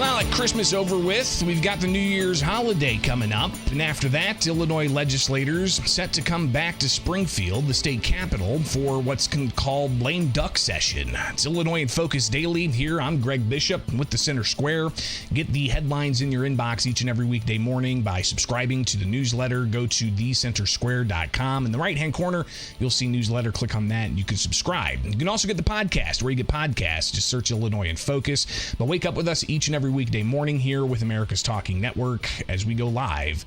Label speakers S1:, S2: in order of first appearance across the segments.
S1: Now that Christmas over with, we've got the New Year's holiday coming up. And after that, Illinois legislators set to come back to Springfield, the state capital, for what's called lame duck session. It's Illinois in Focus Daily. Here, I'm Greg Bishop with the Center Square. Get the headlines in your inbox each and every weekday morning by subscribing to the newsletter. Go to thecentersquare.com. In the right-hand corner, you'll see newsletter. Click on that and you can subscribe. You can also get the podcast. Where you get podcasts, just search Illinois in Focus. But wake up with us each and every weekday morning here with America's Talking Network as we go live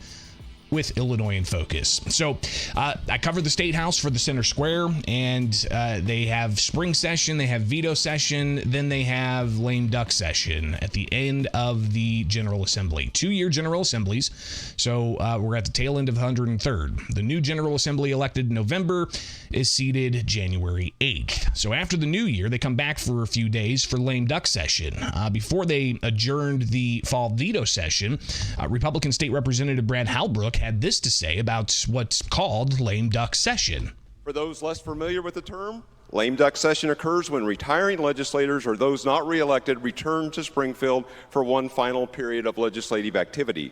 S1: with Illinois in Focus. So I cover the State House for the Center Square, and they have spring session, they have veto session, then they have lame duck session at the end of the General Assembly. 2-year General Assemblies, so we're at the tail end of the 103rd. The new General Assembly elected in November is seated January 8th. So after the new year, they come back for a few days for lame duck session. Before they adjourned the fall veto session, Republican State Representative Brad Halbrook had this to say about what's called lame duck session.
S2: For those less familiar with the term, lame duck session occurs when retiring legislators or those not reelected return to Springfield for one final period of legislative activity.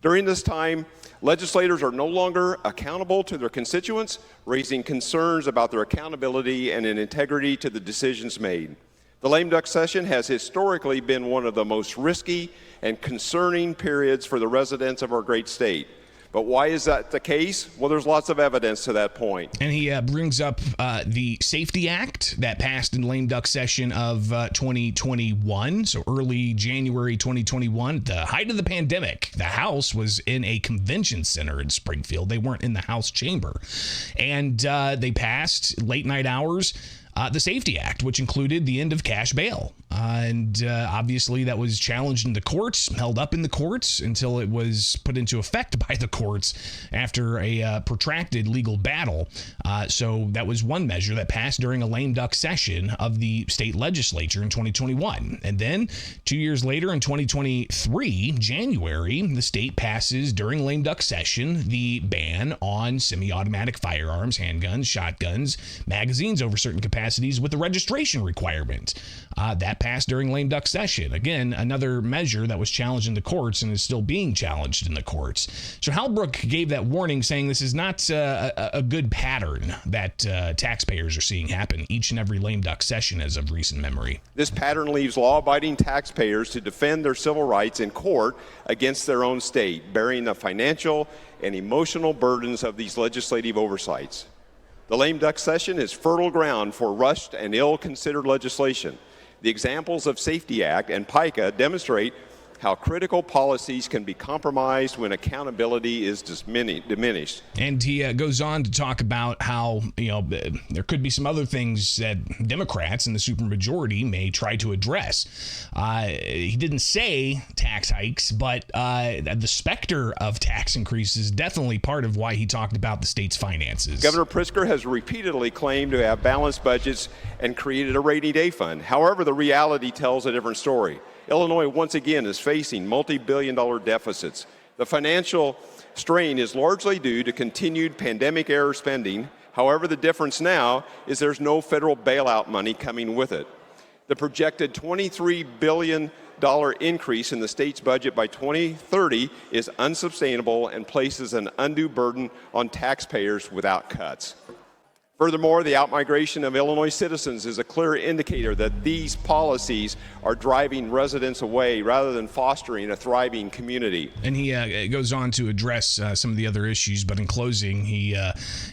S2: During this time, legislators are no longer accountable to their constituents, raising concerns about their accountability and an integrity to the decisions made. The lame duck session has historically been one of the most risky and concerning periods for the residents of our great state. But why is that the case? Well, there's lots of evidence to that point.
S1: And he brings up the Safety Act that passed in lame duck session of 2021, so early January 2021, at the height of the pandemic. The House was in a convention center in Springfield. They weren't in the House chamber. And they passed late night hours the Safety Act, which included the end of cash bail. And obviously that was challenged in the courts, held up in the courts until it was put into effect by the courts after a protracted legal battle. So that was one measure that passed during a lame duck session of the state legislature in 2021. And then 2 years later in 2023, January, the state passes during lame duck session the ban on semi-automatic firearms, handguns, shotguns, magazines over certain capacities with the registration requirement. That passed during lame duck session. Again, another measure that was challenged in the courts and is still being challenged in the courts. So Halbrook gave that warning, saying this is not a good pattern that taxpayers are seeing happen each and every lame duck session as of recent memory.
S2: This pattern leaves law-abiding taxpayers to defend their civil rights in court against their own state, bearing the financial and emotional burdens of these legislative oversights. The lame duck session is fertile ground for rushed and ill-considered legislation. The examples of Safety Act and PICA demonstrate how critical policies can be compromised when accountability is diminished.
S1: And he goes on to talk about how, there could be some other things that Democrats in the supermajority may try to address. He didn't say tax hikes, but the specter of tax increases is definitely part of why he talked about the state's finances.
S2: Governor Pritzker has repeatedly claimed to have balanced budgets and created a rainy day fund. However, the reality tells a different story. Illinois once again is facing multi-billion-dollar deficits. The financial strain is largely due to continued pandemic-era spending. However, the difference now is there's no federal bailout money coming with it. The projected $23 billion increase in the state's budget by 2030 is unsustainable and places an undue burden on taxpayers without cuts. Furthermore, the outmigration of Illinois citizens is a clear indicator that these policies are driving residents away rather than fostering a thriving community.
S1: And he goes on to address some of the other issues, but in closing, he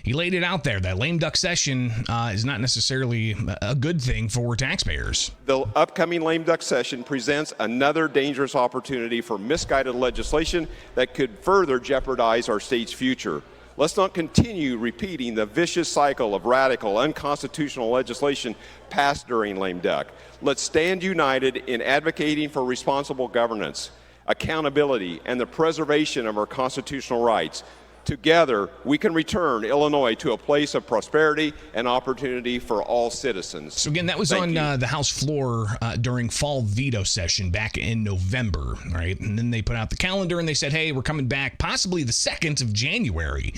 S1: laid it out there that lame duck session is not necessarily a good thing for taxpayers.
S2: The upcoming lame duck session presents another dangerous opportunity for misguided legislation that could further jeopardize our state's future. Let's not continue repeating the vicious cycle of radical, unconstitutional legislation passed during lame duck. Let's stand united in advocating for responsible governance, accountability, and the preservation of our constitutional rights. Together, we can return Illinois to a place of prosperity and opportunity for all citizens.
S1: So again, that was on the House floor during fall veto session back in November, right? And then they put out the calendar and they said, hey, we're coming back possibly the 2nd of January.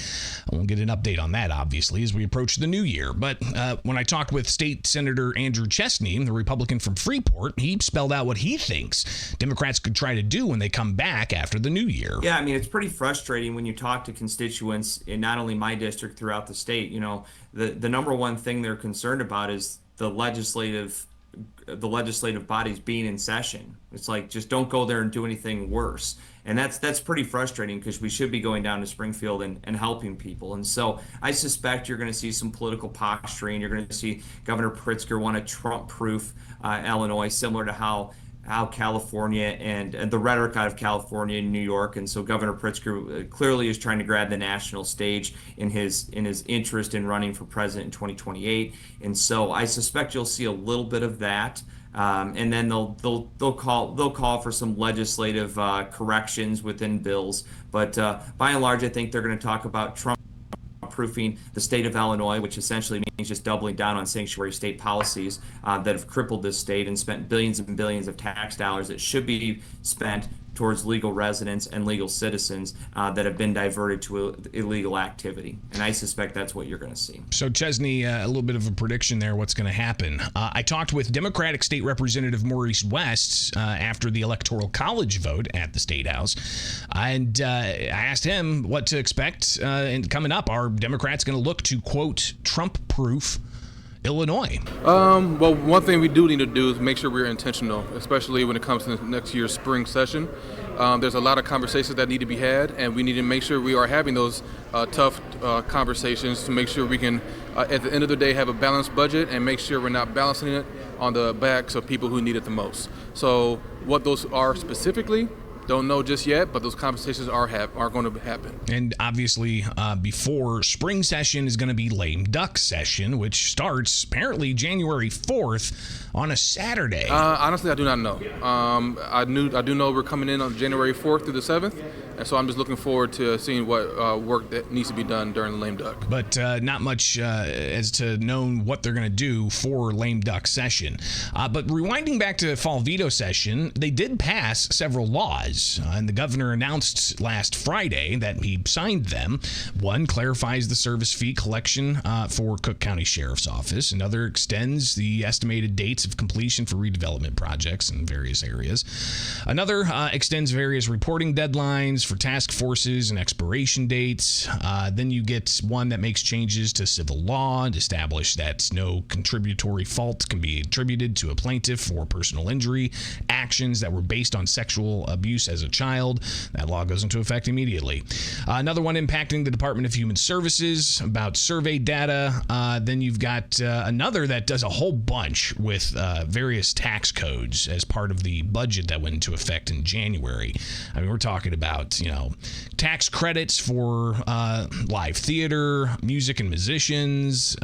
S1: We'll get an update on that, obviously, as we approach the new year. But when I talked with State Senator Andrew Chesney, the Republican from Freeport, he spelled out what he thinks Democrats could try to do when they come back after the new year.
S3: Yeah, I mean, it's pretty frustrating when you talk to constituents in not only my district, throughout the state. You know, the number one thing they're concerned about is the legislative bodies being in session. It's like, just don't go there and do anything worse. And that's pretty frustrating, because we should be going down to Springfield and helping people. And so I suspect you're going to see some political posturing. You're going to see Governor Pritzker want to Trump-proof Illinois, similar to how California and the rhetoric out of California and New York. And so Governor Pritzker clearly is trying to grab the national stage in his interest in running for president in 2028. And so I suspect you'll see a little bit of that. And then they'll call for some legislative corrections within bills. But by and large, I think they're going to talk about Trump-proofing the state of Illinois, which essentially means just doubling down on sanctuary state policies that have crippled this state and spent billions and billions of tax dollars that should be spent towards legal residents and legal citizens that have been diverted to illegal activity. And I suspect that's what you're going to see.
S1: So, Chesney, a little bit of a prediction there, what's going to happen. I talked with Democratic State Representative Maurice West after the Electoral College vote at the State House, and I asked him what to expect coming up. Are Democrats going to look to, quote, Trump-proof Illinois?
S4: Well, one thing we do need to do is make sure we're intentional, especially when it comes to next year's spring session. There's a lot of conversations that need to be had, and we need to make sure we are having those tough conversations to make sure we can, at the end of the day, have a balanced budget and make sure we're not balancing it on the backs of people who need it the most. So what those are specifically, don't know just yet, but those conversations are going to happen.
S1: And obviously, before spring session is going to be lame duck session, which starts apparently January 4th on a Saturday.
S4: Honestly, I do not know. I do know we're coming in on January 4th through the 7th, and so I'm just looking forward to seeing what work that needs to be done during the lame duck.
S1: But not much as to known what they're going to do for lame duck session. But rewinding back to fall veto session, they did pass several laws. And the governor announced last Friday that he signed them. One clarifies the service fee collection for Cook County Sheriff's Office. Another extends the estimated dates of completion for redevelopment projects in various areas. Another extends various reporting deadlines for task forces and expiration dates. Then you get one that makes changes to civil law and establish that no contributory fault can be attributed to a plaintiff for personal injury actions that were based on sexual abuse as a child. That law goes into effect immediately. Another one impacting the Department of Human Services about survey data. Then you've got another that does a whole bunch with various tax codes as part of the budget that went into effect in January. I mean, we're talking about, tax credits for live theater, music and musicians,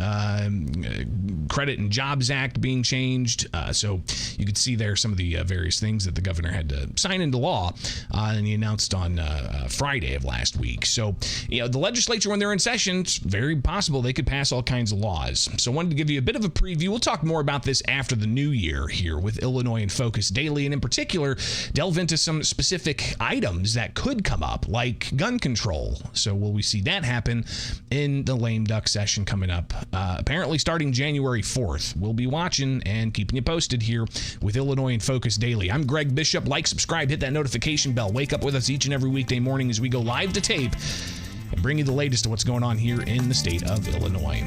S1: Credit and Jobs Act being changed. So you could see there some of the various things that the governor had to sign into law, and he announced on Friday of last week. So, the legislature, when they're in session, it's very possible they could pass all kinds of laws. So I wanted to give you a bit of a preview. We'll talk more about this after the new year here with Illinois in Focus Daily, and in particular, delve into some specific items that could come up, like gun control. So will we see that happen in the lame duck session coming up, apparently starting January 4th? We'll be watching and keeping you posted here with Illinois in Focus Daily. I'm Greg Bishop. Like, subscribe, hit that notification bell. Wake up with us each and every weekday morning as we go live to tape and bring you the latest of what's going on here in the state of Illinois.